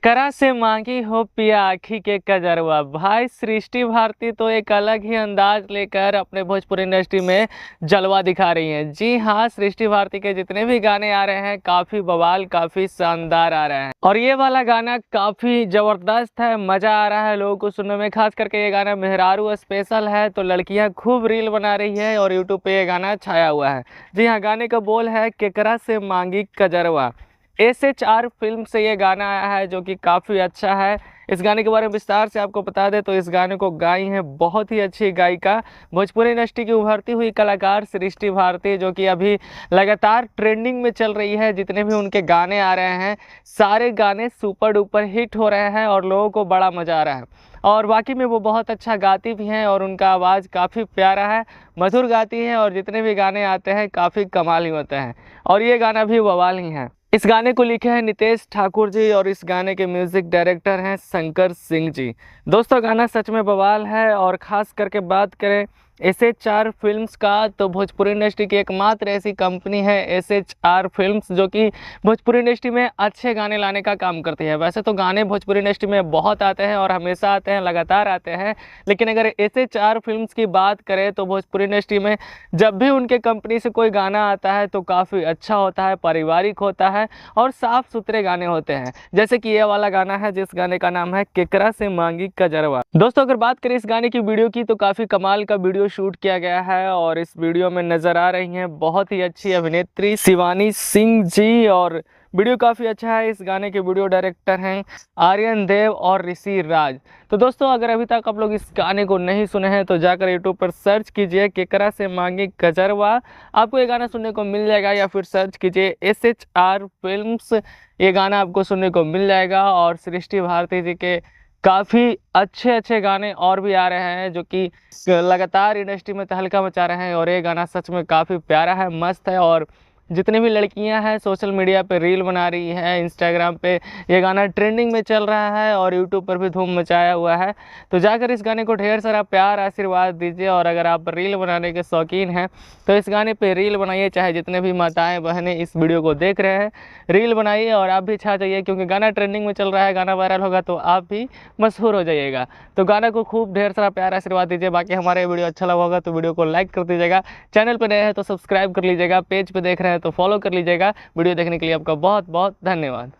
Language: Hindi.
केकरा से मांगी हो पिया आखी के कजरवा। भाई सृष्टि भारती तो एक अलग ही अंदाज लेकर अपने भोजपुरी इंडस्ट्री में जलवा दिखा रही हैं। जी हाँ, सृष्टि भारती के जितने भी गाने आ रहे हैं काफ़ी बवाल, काफ़ी शानदार आ रहे हैं और ये वाला गाना काफ़ी ज़बरदस्त है। मज़ा आ रहा है लोगों को सुनने में। खास करके ये गाना मेहरारू स्पेशल है तो लड़कियाँ खूब रील बना रही है और यूट्यूब पे ये गाना छाया हुआ है। जी हाँ, गाने का बोल है केकरा से मांगी कजरवा। SHR फिल्म से ये गाना आया है जो कि काफ़ी अच्छा है। इस गाने के बारे में विस्तार से आपको बता दें तो इस गाने को गाई है बहुत ही अच्छी गायिका, भोजपुरी इंडस्ट्री की उभरती हुई कलाकार सृष्टि भारती, जो कि अभी लगातार ट्रेंडिंग में चल रही है। जितने भी उनके गाने आ रहे हैं सारे गाने सुपर डुपर हिट हो रहे हैं और लोगों को बड़ा मज़ा आ रहा है। और बाकी में वो बहुत अच्छा गाती भी हैं और उनका आवाज़ काफ़ी प्यारा है, मधुर गाती हैं और जितने भी गाने आते हैं काफ़ी कमाल ही होते हैं और ये गाना भी बवाल ही है। इस गाने को लिखे हैं नितेश ठाकुर जी और इस गाने के म्यूज़िक डायरेक्टर हैं शंकर सिंह जी। दोस्तों, गाना सच में बवाल है और ख़ास करके बात करें SHR फिल्म्स का तो भोजपुरी इंडस्ट्री की एकमात्र ऐसी कंपनी है SHR फिल्म्स जो कि भोजपुरी इंडस्ट्री में अच्छे गाने लाने का काम करती है। वैसे तो गाने भोजपुरी इंडस्ट्री में बहुत आते हैं और हमेशा आते हैं, लगातार आते हैं, लेकिन अगर SHR फिल्म्स की बात करें तो भोजपुरी इंडस्ट्री में जब भी उनके कंपनी से कोई गाना आता है तो काफ़ी अच्छा होता है, पारिवारिक होता है और साफ़ सुथरे गाने होते हैं। जैसे कि ये वाला गाना है जिस गाने का नाम है केकरा से मांगी कजरवा। दोस्तों, अगर बात करें इस गाने की वीडियो की तो काफ़ी कमाल का वीडियो शूट किया गया है और इस वीडियो में नज़र आ रही हैं बहुत ही अच्छी अभिनेत्री शिवानी सिंह जी और वीडियो काफ़ी अच्छा है। इस गाने के वीडियो डायरेक्टर हैं आर्यन देव और ऋषि राज। तो दोस्तों, अगर अभी तक आप लोग इस गाने को नहीं सुने हैं तो जाकर यूट्यूब पर सर्च कीजिए केकरा से मांगी कजरवा, आपको ये गाना सुनने को मिल जाएगा, या फिर सर्च कीजिए SHR फिल्म्स, ये गाना आपको सुनने को मिल जाएगा। और सृष्टि भारती जी के काफ़ी अच्छे अच्छे गाने और भी आ रहे हैं जो कि लगातार इंडस्ट्री में तहलका मचा रहे हैं और ये गाना सच में काफ़ी प्यारा है, मस्त है। और जितनी भी लड़कियां हैं सोशल मीडिया पे रील बना रही हैं, इंस्टाग्राम पे ये गाना ट्रेंडिंग में चल रहा है और यूट्यूब पर भी धूम मचाया हुआ है। तो जाकर इस गाने को ढेर सारा प्यार आशीर्वाद दीजिए और अगर आप रील बनाने के शौकीन हैं तो इस गाने पे रील बनाइए। चाहे जितने भी माताएं बहनें इस वीडियो को देख रहे हैं रील बनाइए और आप भी छा जाइए, क्योंकि गाना ट्रेंडिंग में चल रहा है, गाना वायरल होगा तो आप भी मशहूर हो जाइएगा। तो गाना को खूब ढेर सारा प्यार आशीर्वाद दीजिए। बाकी हमारे वीडियो अच्छा लगा होगा तो वीडियो को लाइक कर दीजिएगा, चैनल पर नए हैं तो सब्सक्राइब कर लीजिएगा, पेज पे देख रहे हैं तो फॉलो कर लीजिएगा। वीडियो देखने के लिए आपका बहुत बहुत धन्यवाद।